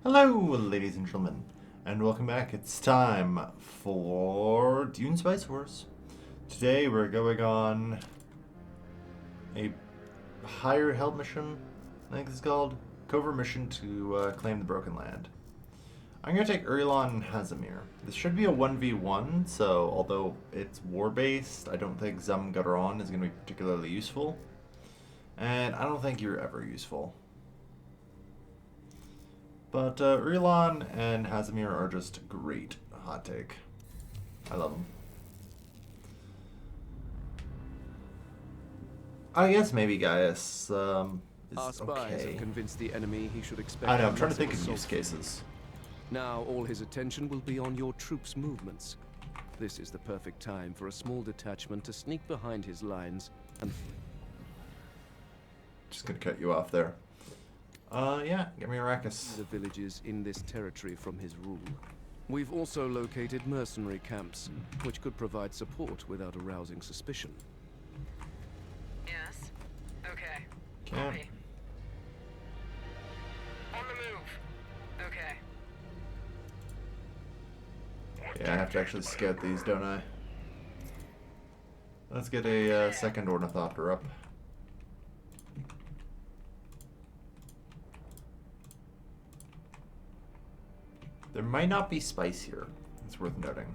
Hello, ladies and gentlemen, and welcome back. It's time for Dune Spice Wars. Today we're going on a higher held mission, I think it's called, covert mission to claim the Broken Land. I'm going to take Urlon and Hazimir. This should be a 1v1, so although it's war-based, I don't think Zamgaron is going to be particularly useful. And I don't think you're ever useful. But Urlon and Hazimir are just great. Hot take. I love them. I guess maybe Gaius is Our spies okay. have convinced the enemy he should expect. I know, I'm a trying to massive think of use assault. cases. Now all his attention will be on your troops' movements. This is the perfect time for a small detachment to sneak behind his lines and... Just gonna cut you off there. Yeah, give me Arrakis. the villages in this territory from his rule. We've also located mercenary camps, which could provide support without arousing suspicion. Yes. Okay. Okay. Copy. On the move. Okay. Yeah, I have to actually scout these, don't I? Let's get a second Ornithopter up. There might not be spice here. It's worth noting.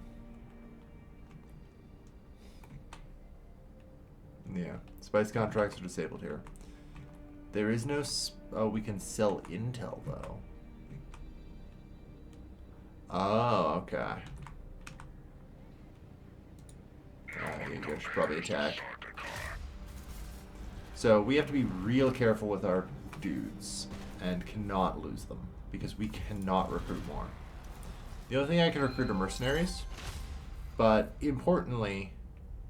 Yeah, spice contracts are disabled here. There is no... oh, we can sell intel, though. Oh, okay. You guys should probably attack. So we have to be real careful with our dudes and cannot lose them because we cannot recruit more. The only thing I can recruit are mercenaries, but importantly,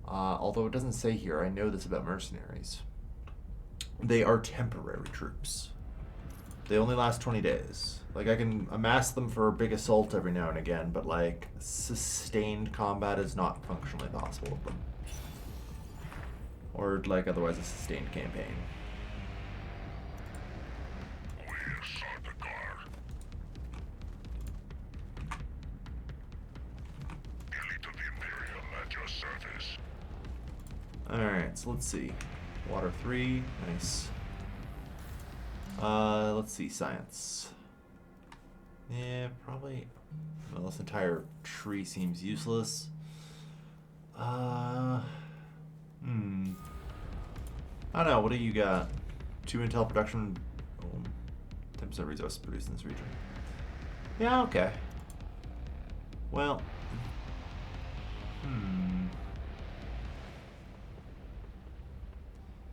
although it doesn't say here, I know this about mercenaries. They are temporary troops. They only last 20 days. Like, I can amass them for a big assault every now and again, but, like, sustained combat is not functionally possible with them. Or, like, otherwise a sustained campaign. Alright, so let's see. Water 3, nice. Let's see, science. Yeah, probably. Well, this entire tree seems useless. I don't know, what do you got? 2 intel production, 10% resources produced in this region. Yeah, okay. Well,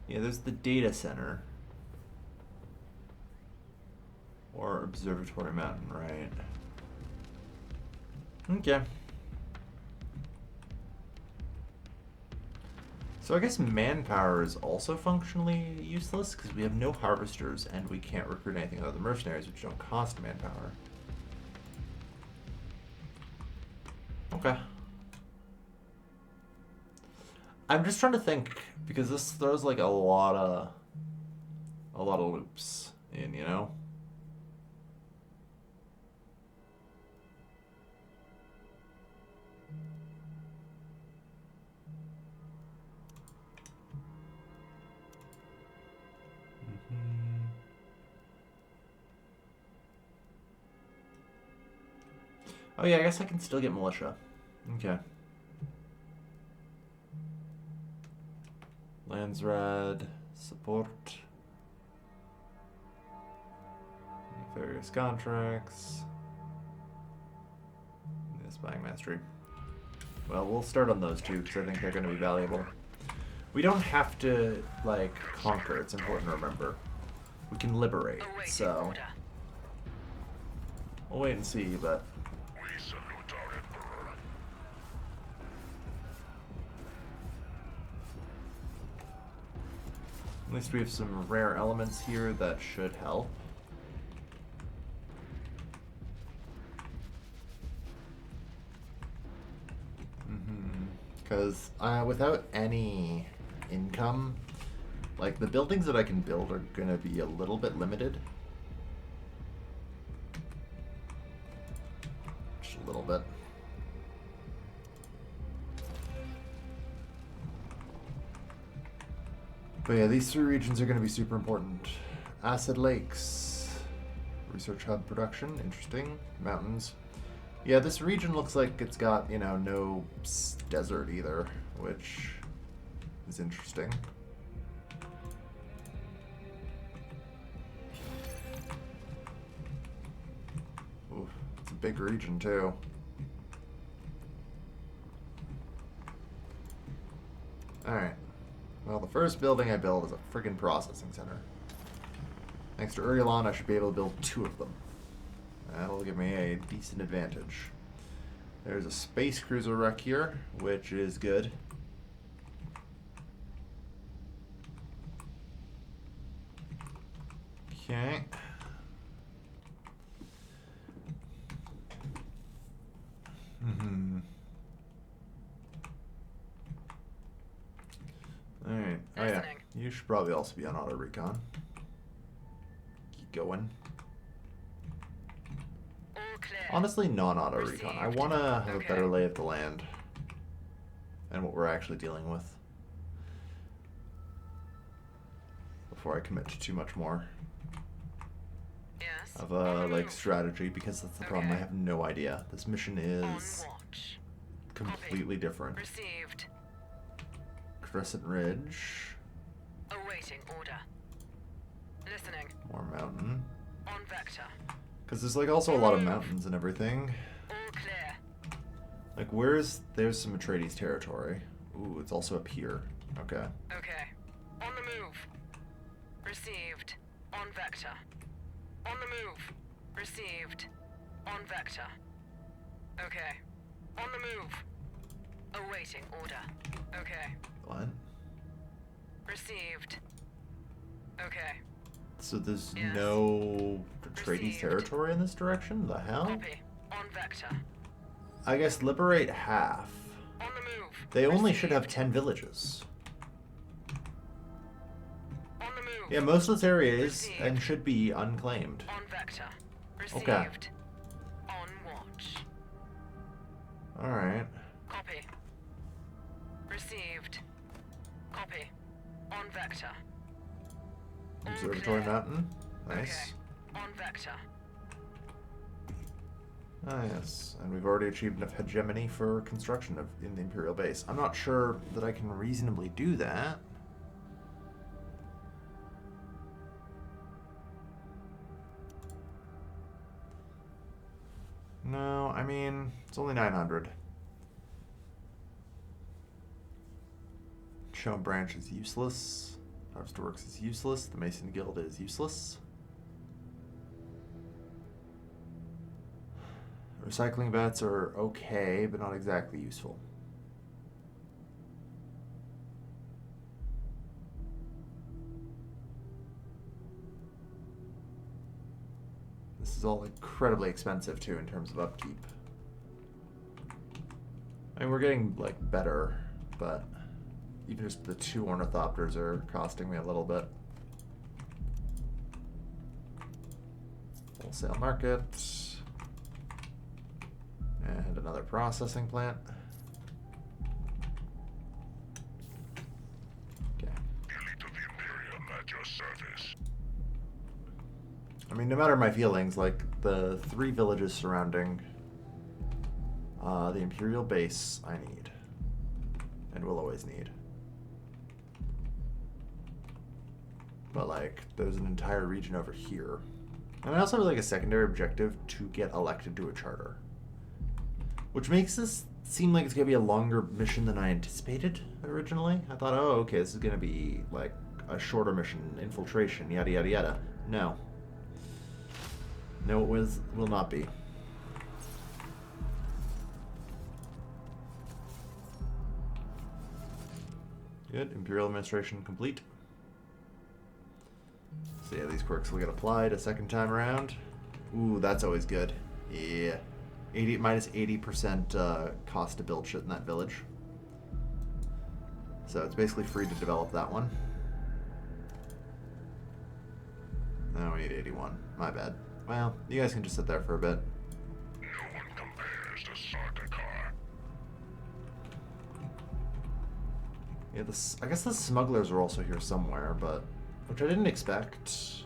yeah, there's the data center. Or Observatory Mountain, right? Okay. So I guess manpower is also functionally useless because we have no harvesters and we can't recruit anything other than mercenaries, which don't cost manpower. Okay. I'm just trying to think because this throws like a lot of loops in, you know? Oh yeah, I guess I can still get militia. Okay. Landsrad, support. Various contracts. Spying mastery. Well, we'll start on those two because I think they're going to be valuable. We don't have to, like, conquer. It's important to remember. We can liberate, so... we'll wait and see, but... We salute our Emperor. At least we have some rare elements here that should help. Because without any income, like the buildings that I can build are going to be a little bit limited. just a little bit. But yeah, these three regions are going to be super important. Acid lakes, research hub production, interesting. Mountains. Yeah, this region looks like it's got, you know, no desert either, which is interesting. Ooh, it's a big region too. Alright. Well, the first building I build is a friggin' processing center. Thanks to Urialon, I should be able to build 2 of them. That'll give me a decent advantage. There's a space cruiser wreck here, which is good. Okay. Alright. Oh yeah. You should probably also be on auto recon. Keep going. All clear. Honestly, non-auto recon. I want to have Okay. a better lay of the land and what we're actually dealing with before I commit to too much more Yes. of On a the like move. strategy, because that's the problem. I Okay. have no idea. This mission On is watch. completely different. Received. Crescent Ridge, Awaiting order. Listening. more mountain, On vector. because there's like also a lot of mountains and everything. All clear. Like there's some Atreides territory. Ooh, it's also up here. Okay. Okay. On the move. Received. On vector. On the move. Received. On vector. Okay. On the move. Awaiting order. Okay. What? Received. Okay. So there's Yes. no Atreides Received. territory in this direction? The hell? Copy. On vector. I guess liberate half. On the move. They only should have Received. 10 villages. On the move. Yeah, most of this area is Received. and should be unclaimed. On vector. Received. Okay. On watch. Alright. Copy. Received. Copy. On vector. All Observatory clear. Mountain. Nice. Okay. On vector. Ah, yes. And we've already achieved enough hegemony for construction in the Imperial base. I'm not sure that I can reasonably do that. No, I mean, it's only 900. Show branch is useless. Harvester Works is useless. The Mason Guild is useless. Recycling vats are okay, but not exactly useful. This is all incredibly expensive too in terms of upkeep. I mean, we're getting like better, but even just the 2 ornithopters are costing me a little bit. Wholesale market. And another processing plant. Okay. Elite of the Imperium at your service. I mean, no matter my feelings, like the 3 villages surrounding the Imperial base, I need. And will always need. But like, there's an entire region over here. And I also have like a secondary objective to get elected to a charter. Which makes this seem like it's going to be a longer mission than I anticipated originally. I thought, oh, okay, this is going to be like a shorter mission, infiltration, yada yada yada. No. No, it will not be. Good. Imperial administration complete. So yeah, these quirks will get applied a second time around. Ooh, that's always good. Yeah. 80% cost to build shit in that village. So it's basically free to develop that one. No, we need 81. My bad. Well, you guys can just sit there for a bit. No one compares Yeah, I guess the smugglers are also here somewhere, but which I didn't expect.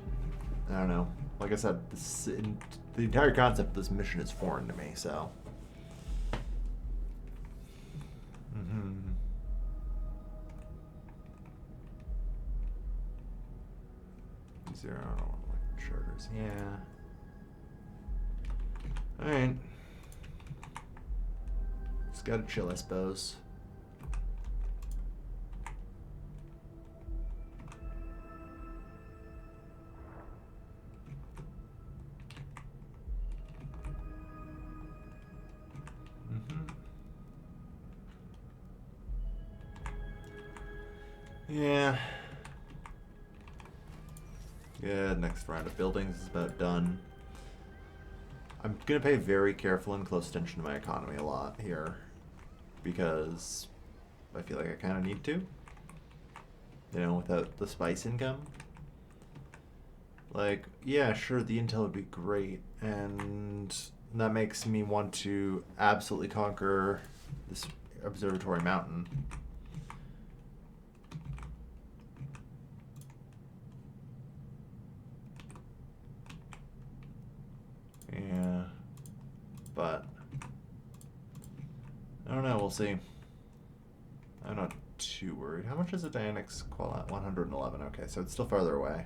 I don't know. Like I said, the entire concept of this mission is foreign to me, so. Zero charters, yeah. Alright. Just gotta chill, I suppose. Yeah. Good, next round of buildings is about done. I'm gonna pay very careful and close attention to my economy a lot here, because I feel like I kind of need to. You know, without the spice income. Like, yeah, sure, the intel would be great, and that makes me want to absolutely conquer this observatory mountain. Yeah, but I don't know, we'll see. I'm not too worried. How much is a Dianix qual at? 111, okay, so it's still farther away.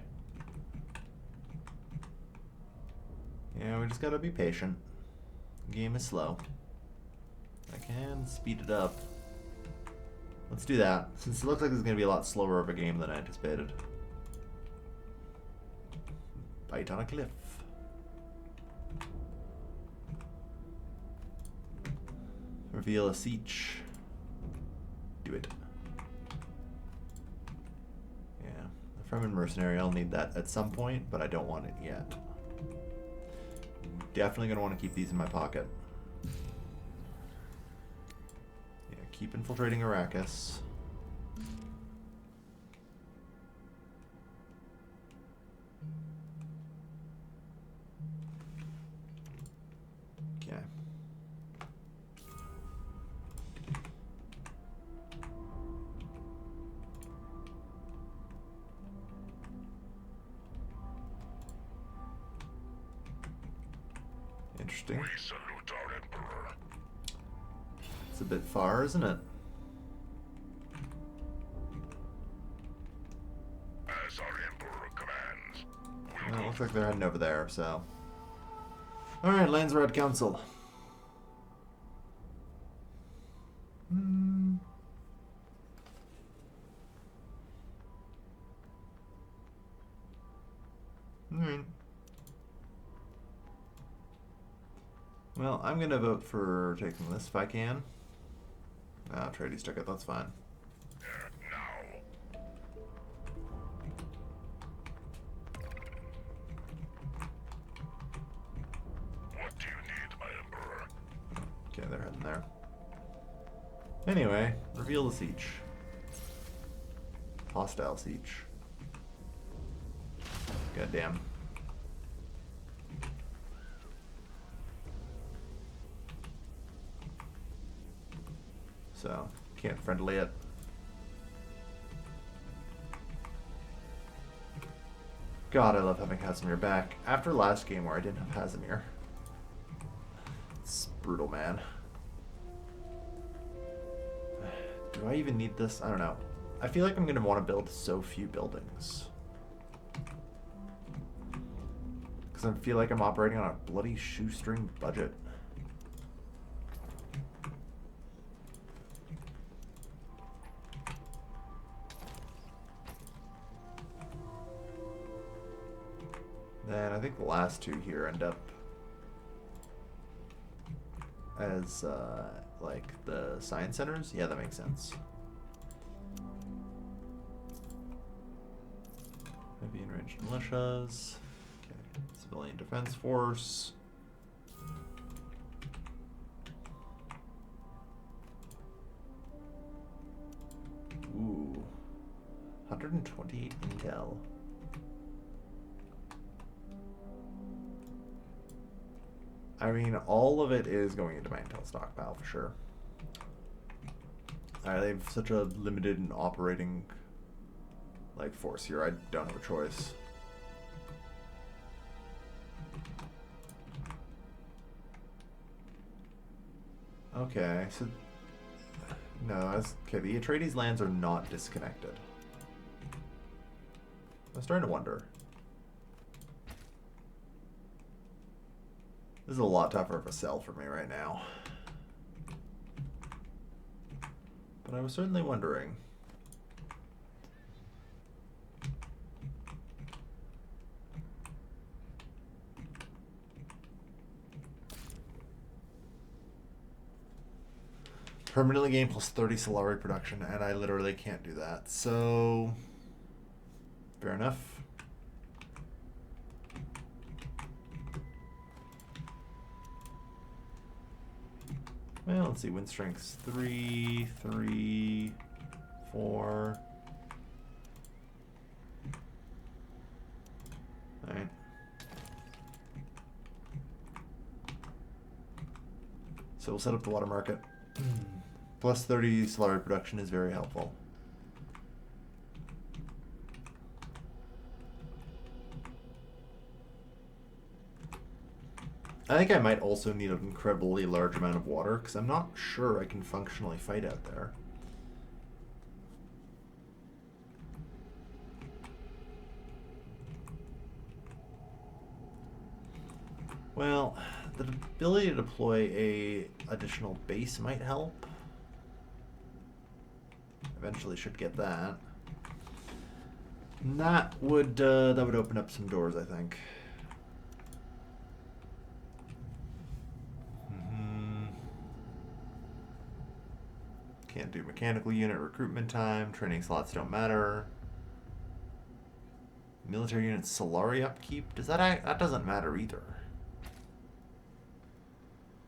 Yeah, we just gotta be patient. The game is slow. I can speed it up. Let's do that, since it looks like it's gonna be a lot slower of a game than I anticipated. Bite on a cliff. Reveal a siege. Do it. Yeah, the Fremen mercenary, I'll need that at some point, but I don't want it yet. Definitely gonna want to keep these in my pocket. Yeah, keep infiltrating Arrakis. Okay. Interesting. We salute our Emperor. It's a bit far, isn't it? As our Emperor commands. Well, it looks like they're heading over there, so. Alright, Landsrat Council. Alright. Well, I'm gonna vote for taking this if I can. Ah, Atreides took it, that's fine. Now. What do you need, my Emperor? Okay, they're heading there. Anyway, reveal the siege. Hostile siege. Goddamn. So, can't friendly it. God, I love having Casimir back. After last game where I didn't have Casimir. It's brutal, man. Do I even need this? I don't know. I feel like I'm going to want to build so few buildings. Because I feel like I'm operating on a bloody shoestring budget. Then I think the last two here end up as like the science centers. Yeah, that makes sense. Heavy enraged militias. Okay. Civilian defense force. Ooh. 128 intel. I mean, all of it is going into my intel stockpile for sure. They have such a limited and operating like force here. I don't have a choice. Okay, so no, okay. The Atreides lands are not disconnected. I'm starting to wonder. This is a lot tougher of a sell for me right now. But I was certainly wondering. Permanently gain plus 30 Solari production, and I literally can't do that. So, fair enough. Well, let's see. Wind strength's 3, 3, 4. Alright. So we'll set up the water market. Plus 30 Solari production is very helpful. I think I might also need an incredibly large amount of water, because I'm not sure I can functionally fight out there. Well, the ability to deploy a additional base might help. Eventually should get that. And that would open up some doors, I think. Can't do mechanical unit recruitment time. Training slots don't matter. Military unit Solari upkeep. That doesn't matter either.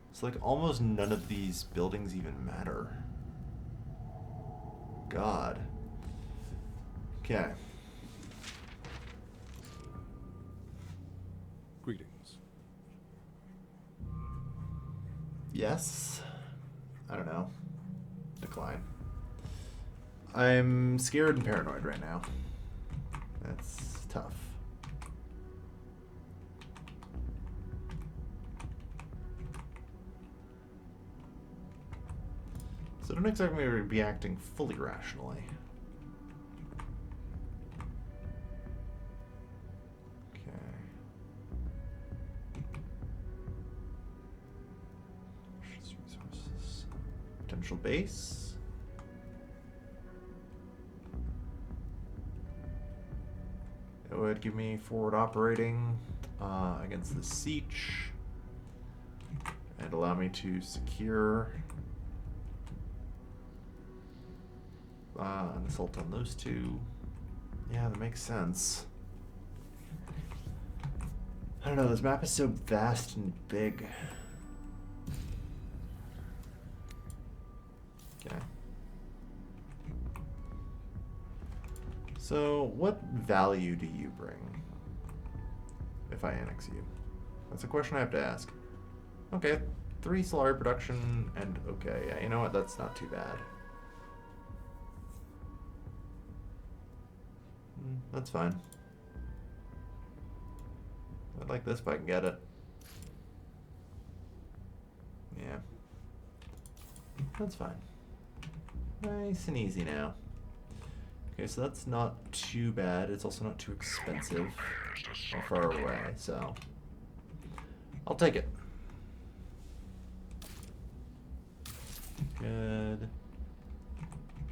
It's like almost none of these buildings even matter. God. Okay. Greetings. Yes. I don't know. Decline. I'm scared and paranoid right now. That's tough. So I don't expect me to be acting fully rationally. Okay. Resources. Potential base. It would give me forward operating against the siege and allow me to secure an assault on those two. Yeah, that makes sense. I don't know, this map is so vast and big. Okay. So, what value do you bring if I annex you? That's a question I have to ask. Okay, 3 Solari production, and okay, yeah, you know what? That's not too bad. That's fine. I'd like this if I can get it. Yeah. That's fine. Nice and easy now. Okay, so that's not too bad. It's also not too expensive or far away, so I'll take it. Good.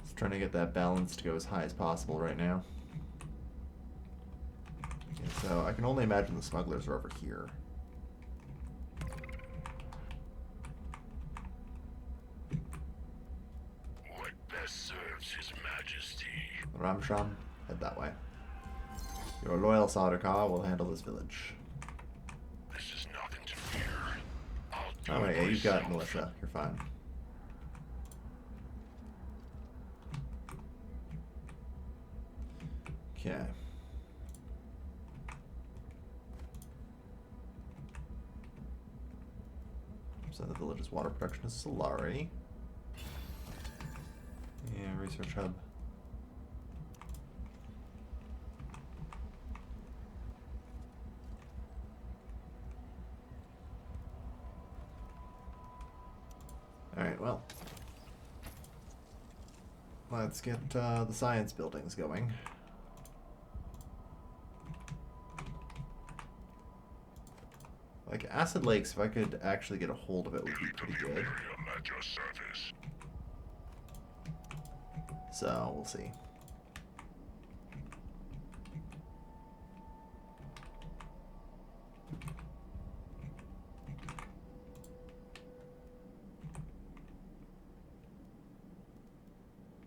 Just trying to get that balance to go as high as possible right now. Okay, so I can only imagine the smugglers are over here. What best serves His Majesty? Ramsham, head that way. Your loyal Sardaukar will handle this village. This is nothing to fear. I'll do Oh it yeah, you've got myself. militia. You're fine. Okay. So the village's water production is Solari. Yeah, research hub. Alright, well. Let's get the science buildings going. Like, acid lakes, if I could actually get a hold of it, would be pretty good. At your service. So, we'll see.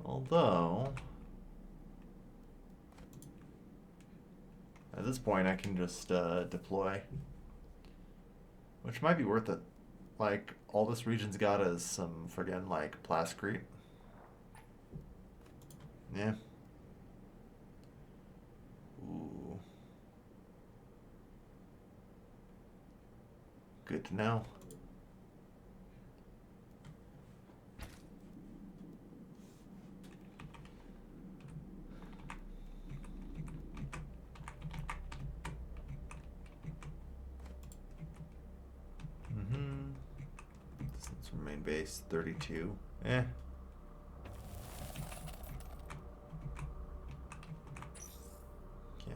Although, at this point I can just deploy, which might be worth it. Like, all this region's got is some friggin' like plascrete. Yeah. Ooh. Good to know. Distance from main base 32. Eh. Okay.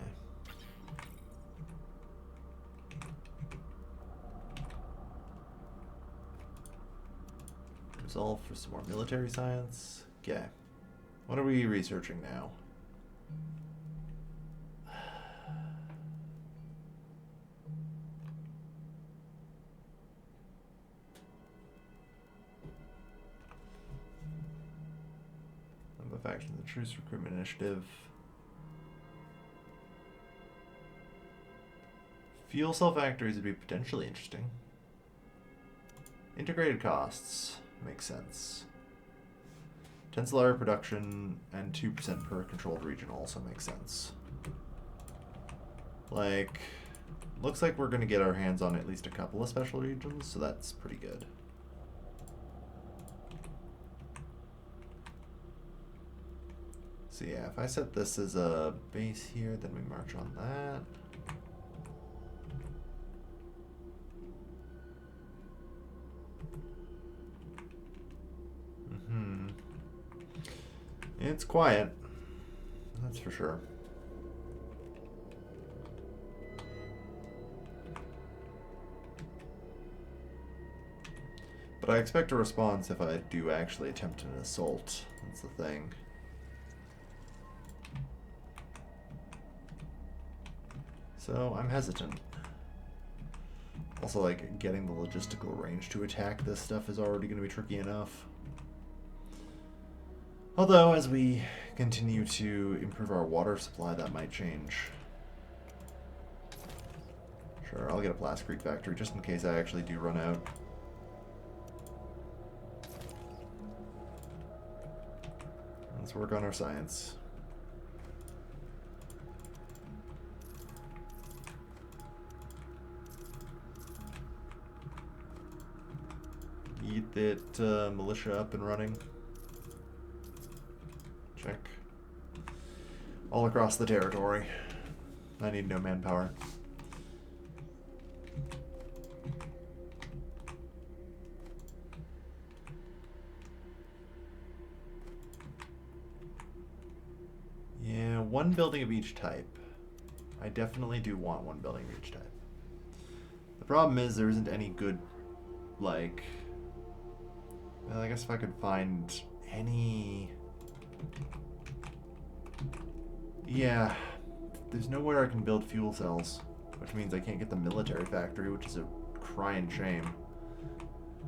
Resolve for some more military science. Okay. What are we researching now? Faction of the Truce Recruitment Initiative. Fuel cell factories would be potentially interesting. Integrated costs makes sense. Tensile production and 2% per controlled region also makes sense. Like, looks like we're going to get our hands on at least a couple of special regions, so that's pretty good. So yeah, if I set this as a base here, then we march on that. It's quiet, that's for sure. But I expect a response if I do actually attempt an assault. That's the thing. So I'm hesitant. Also, like, getting the logistical range to attack this stuff is already going to be tricky enough. Although, as we continue to improve our water supply, that might change. Sure, I'll get a plascrete factory just in case I actually do run out. Let's work on our science. Get that militia up and running. Check. All across the territory. I need no manpower. Yeah, one building of each type. I definitely do want one building of each type. The problem is there isn't any good, like... Well, I guess if I could find any... Yeah, there's nowhere I can build fuel cells, which means I can't get the military factory, which is a crying shame.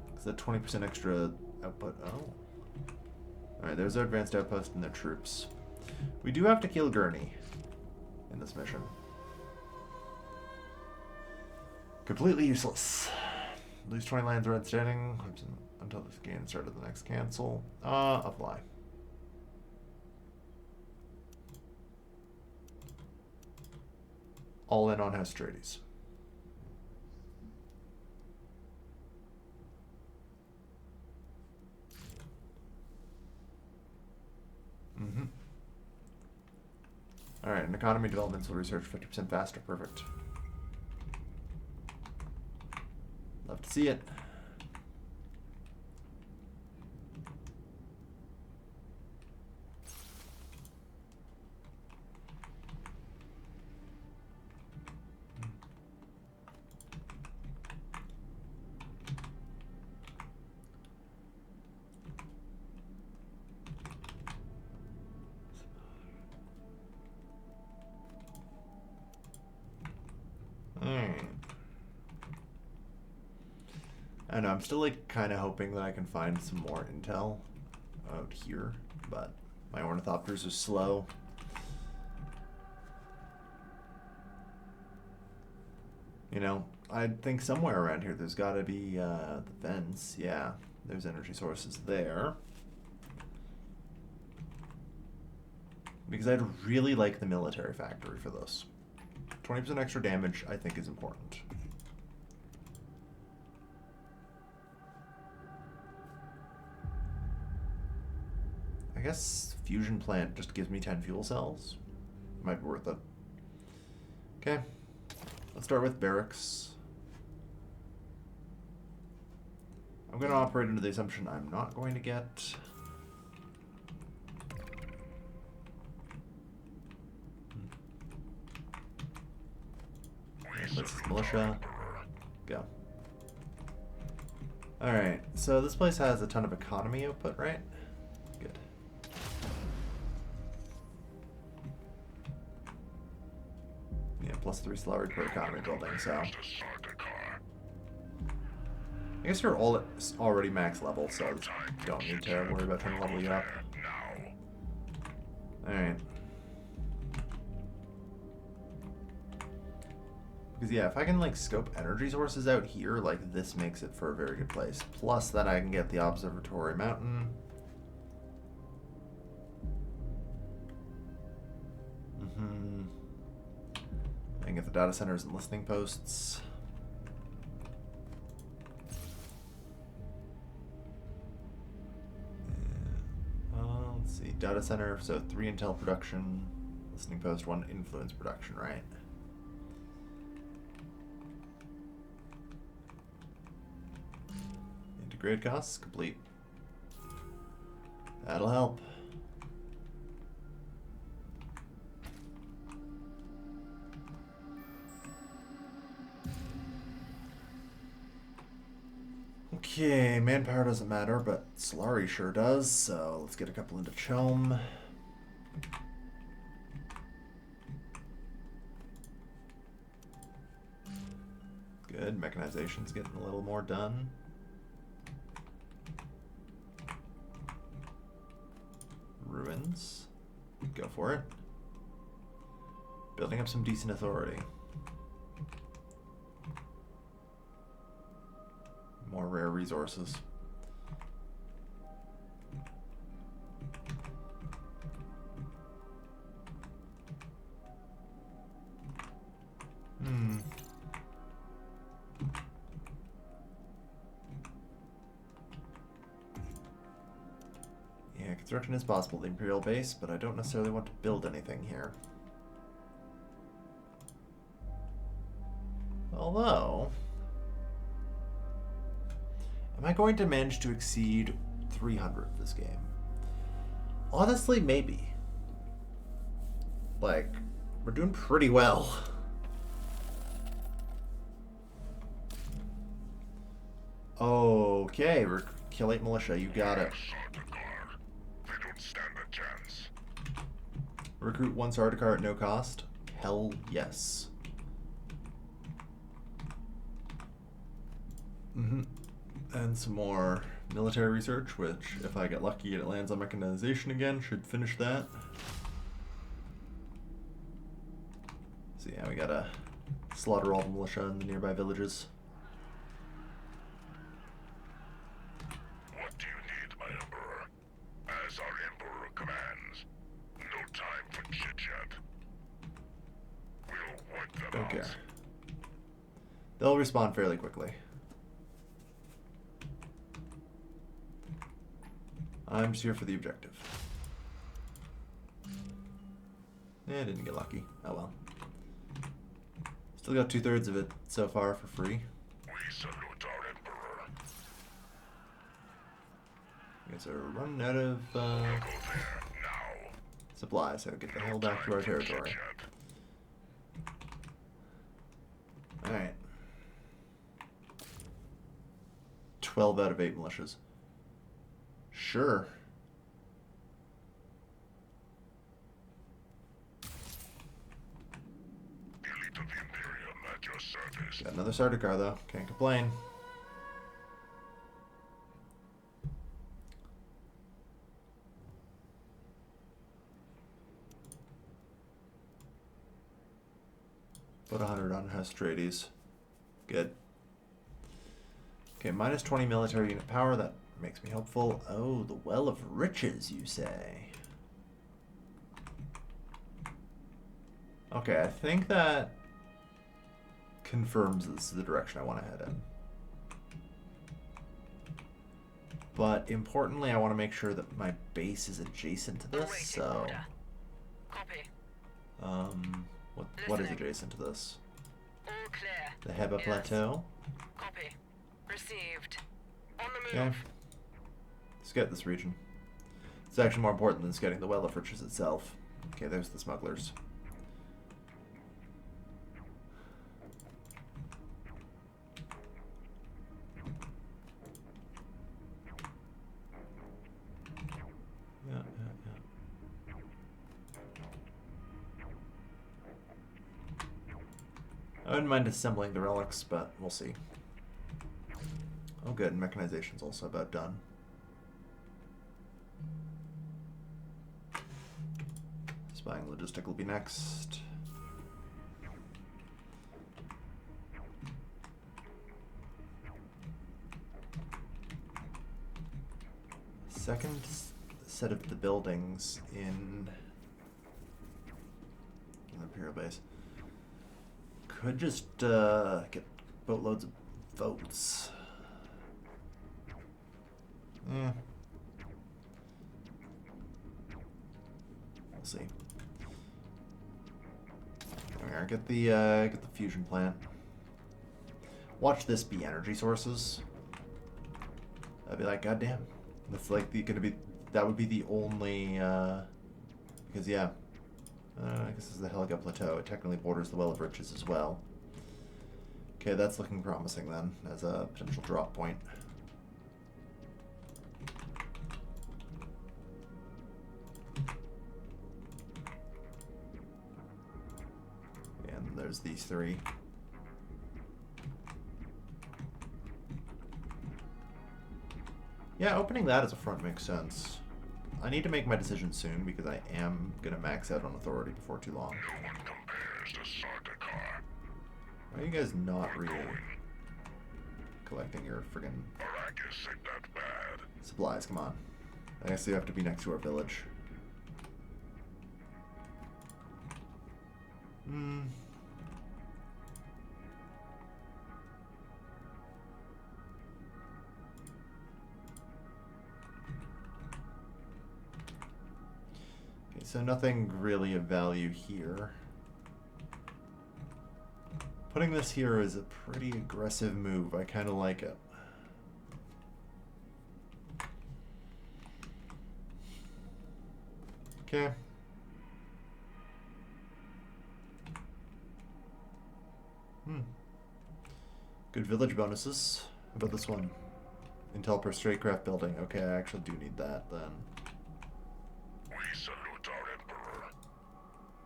Because that 20% extra output... Oh. Alright, there's our advanced outpost and their troops. We do have to kill Gurney in this mission. Completely useless. Lose 20 lands red standing until this game started the next cancel. Apply. All in on House Atreides. economy developments will research 50% faster. Perfect. Love to see it. I know, I'm still like kind of hoping that I can find some more intel out here, but my ornithopters are slow. You know, I think somewhere around here there's got to be the vents. Yeah, there's energy sources there. Because I'd really like the military factory for this. 20% extra damage, I think, is important. I guess fusion plant just gives me 10 fuel cells. Might be worth it. Okay. Let's start with barracks. I'm going to operate under the assumption I'm not going to get... Let's militia. Go. Alright, so this place has a ton of economy output, right? Good. Yeah, +3 salary per economy building, so... I guess you're all already max level, so don't need to worry about trying to level you up. Alright. Because yeah, if I can like scope energy sources out here, like this makes it for a very good place. Plus that I can get the observatory mountain. I can get the data centers and listening posts. Let's see, data center, so 3 intel production, listening post, 1 influence production, right? Integrate costs complete. That'll help. Okay, manpower doesn't matter, but Solari sure does, so let's get a couple into Chom. Good, mechanization's getting a little more done. Ruins. Go for it. Building up some decent authority. More rare resources. Yeah, construction is possible, the Imperial base, but I don't necessarily want to build anything here. Although... am I going to manage to exceed 300 this game? Honestly, maybe. Like, we're doing pretty well. Okay, Recalculate militia, you got it. They don't stand a chance. Recruit 1 Sardaukar at no cost? Hell yes. And some more military research, which, if I get lucky and it lands on mechanization again, should finish that. So yeah, we gotta slaughter all the militia in the nearby villages. What do you need, my Emperor? As our Emperor commands. No time for chit-chat. We'll wipe them Okay. out. They'll respond fairly quickly. I'm just here for the objective. Didn't get lucky. Oh well. Still got 2/3 of it so far for free. We salute our Emperor. Guess we're running out of Go there now. supplies, so get the hell back to our territory. Chit-chat. Alright. 12 out of 8 militias. Sure. Elite of the Imperium at your service. Got another starter car though. Can't complain. Put 100 on Hestrades. Good. Okay, minus 20 military unit power. That makes me hopeful. Oh, the Well of Riches, you say? Okay, I think that confirms this is the direction I want to head in. But importantly, I want to make sure that my base is adjacent to this. Awaiting So, order. Copy. what is Listening. adjacent to this? All clear. The Heba Yes. Plateau. Copy. Received. On the Okay. move. Let's get this region. It's actually more important than getting the Well of Riches itself. Okay, there's the smugglers. Yeah. I wouldn't mind assembling the relics, but we'll see. Oh good, mechanization's also about done. Spying logistic will be next. Second set of the buildings in the Imperial base could just get boatloads of votes. Yeah. We'll see. There, get the fusion plant. Watch this be energy sources. I'd be like, goddamn. That's like that would be the only because yeah. I guess this is the Helga Plateau. It technically borders the Well of Riches as well. Okay, that's looking promising then as a potential drop point. And there's these three. Yeah, opening that as a front makes sense. I need to make my decision soon because I am going to max out on authority before too long. No one compares to Sardaukar. Why are you guys not really collecting your friggin' Arrakis ain't that bad. supplies? Come on. I guess you have to be next to our village. Hmm. Okay, so nothing really of value here. Putting this here is a pretty aggressive move. I kind of like it. Okay. Good village bonuses. How about this one? Intel per statecraft building. Okay, I actually do need that then. We salute our Emperor.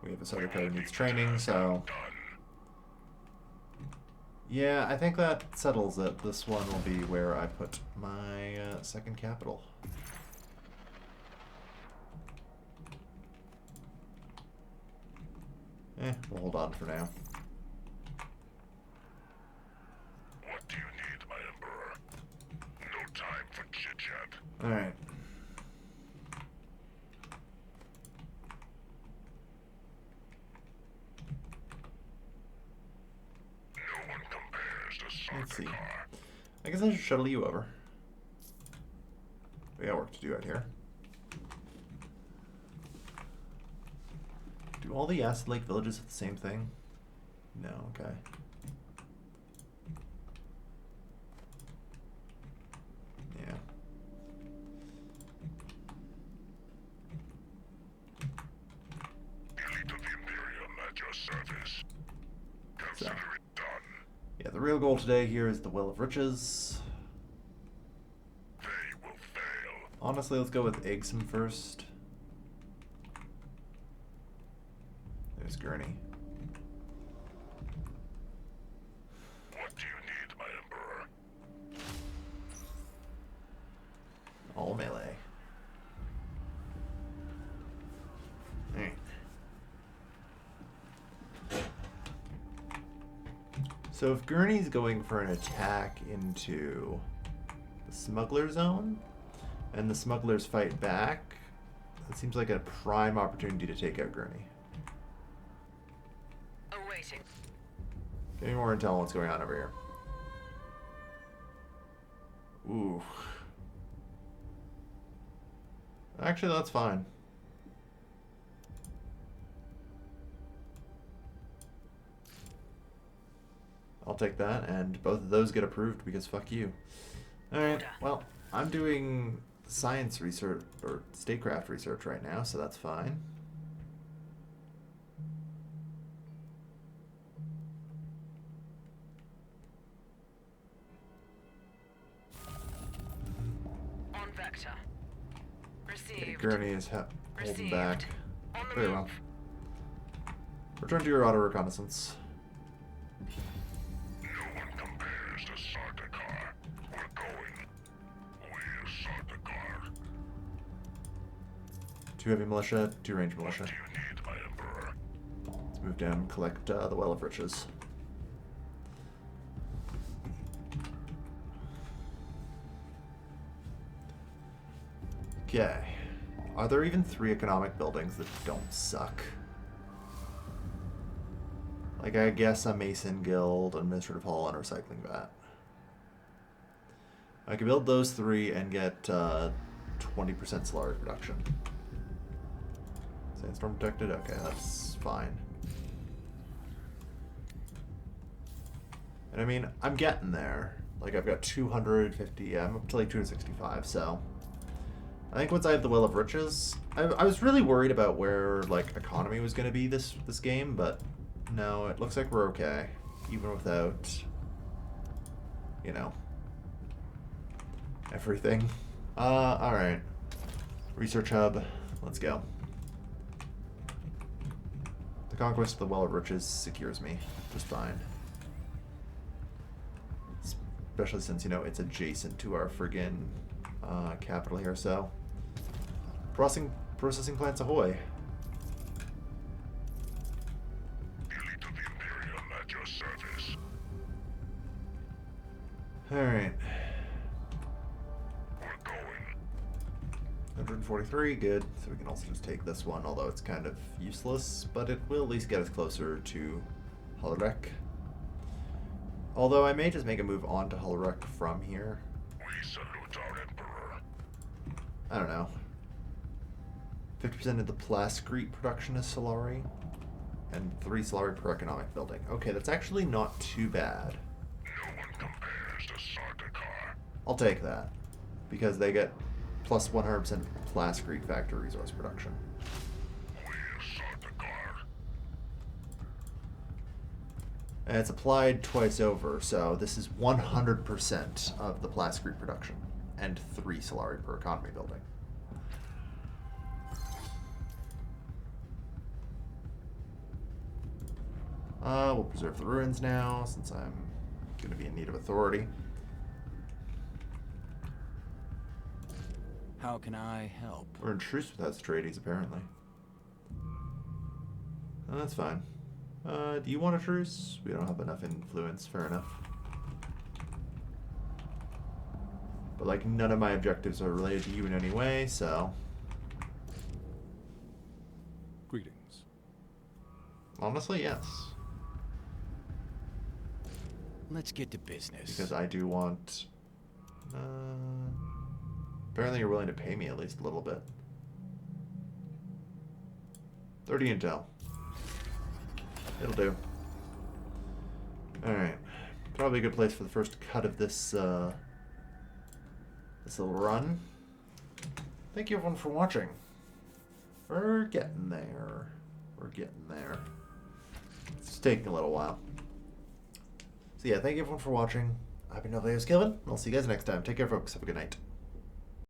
We have a Sardaukar who needs training, so... Done. Yeah, I think that settles it. This one will be where I put my second capital. We'll hold on for now. What do you need, my Emperor? No time for chit-chat. Alright. No one compares to Let's see. Sardaukar. I guess I should shuttle you over. We got work to do out here. Do all the Acid Lake villages have the same thing? No, okay. Yeah. Elite of the Imperium at your service. Consider it done. Yeah, the real goal today here is the Well of Riches. They will fail. Honestly, let's go with Eggsum first. There's Gurney. What do you need, my Emperor? All melee. Alright. So if Gurney's going for an attack into the smuggler zone, and the smugglers fight back, it seems like a prime opportunity to take out Gurney. Awaiting. Give me more intel on what's going on over here. Ooh. Actually, that's fine. I'll take that, and both of those get approved because fuck you. Alright, well, I'm doing science research, or statecraft research right now, so that's fine. On vector. Received. Gurney is holding Received. back. On the Very move. well. Return to your auto reconnaissance. No one compares to Sardaukar. We're going. We're Sardaukar. 2 heavy militia, 2 range What militia. do you need, my Emperor? Let's move down and collect the Well of Riches. Okay. Are there even 3 economic buildings that don't suck? Like, I guess a Mason Guild, Administrative Hall, and a Recycling Vat. I could build those 3 and get 20% Solari production. Sandstorm detected? Okay, that's fine. And I mean, I'm getting there. Like, I've got 250, I'm up to like 265, so... I think once I have the Well of Riches... I was really worried about where, like, economy was going to be this game, but no, it looks like we're okay. Even without, you know, everything. Alright. Research Hub, let's go. The conquest of the Well of Riches secures me just fine. Especially since, you know, it's adjacent to our friggin' capital here, so. Processing plants ahoy. Elite of the Imperium at your service. Alright. We're going. 143, good. So we can also just take this one, although it's kind of useless, but it will at least get us closer to Holorek. Although I may just make a move on to Holorek from here. We salute our Emperor. I don't know. 50% of the plascrete production is Solari, and 3 Solari per economic building. Okay, that's actually not too bad. No one compares to Sardaukar. I'll take that, because they get plus 100% plascrete factor resource production. We're Sardaukar. And it's applied twice over, so this is 100% of the plascrete production, and 3 Solari per economy building. We'll preserve the ruins now, since I'm going to be in need of authority. How can I help? We're in truce with Atreides, apparently. Oh, that's fine. Do you want a truce? We don't have enough influence, fair enough. But, like, none of my objectives are related to you in any way, so... Greetings. Honestly, yes. Let's get to business. Because I do want... apparently you're willing to pay me at least a little bit. 30 intel. It'll do. Alright. Probably a good place for the first cut of this, this little run. Thank you everyone for watching. We're getting there. We're getting there. It's taking a little while. So yeah, thank you everyone for watching. I've been Novelio's Gilvin. I'll see you guys next time. Take care, folks. Have a good night.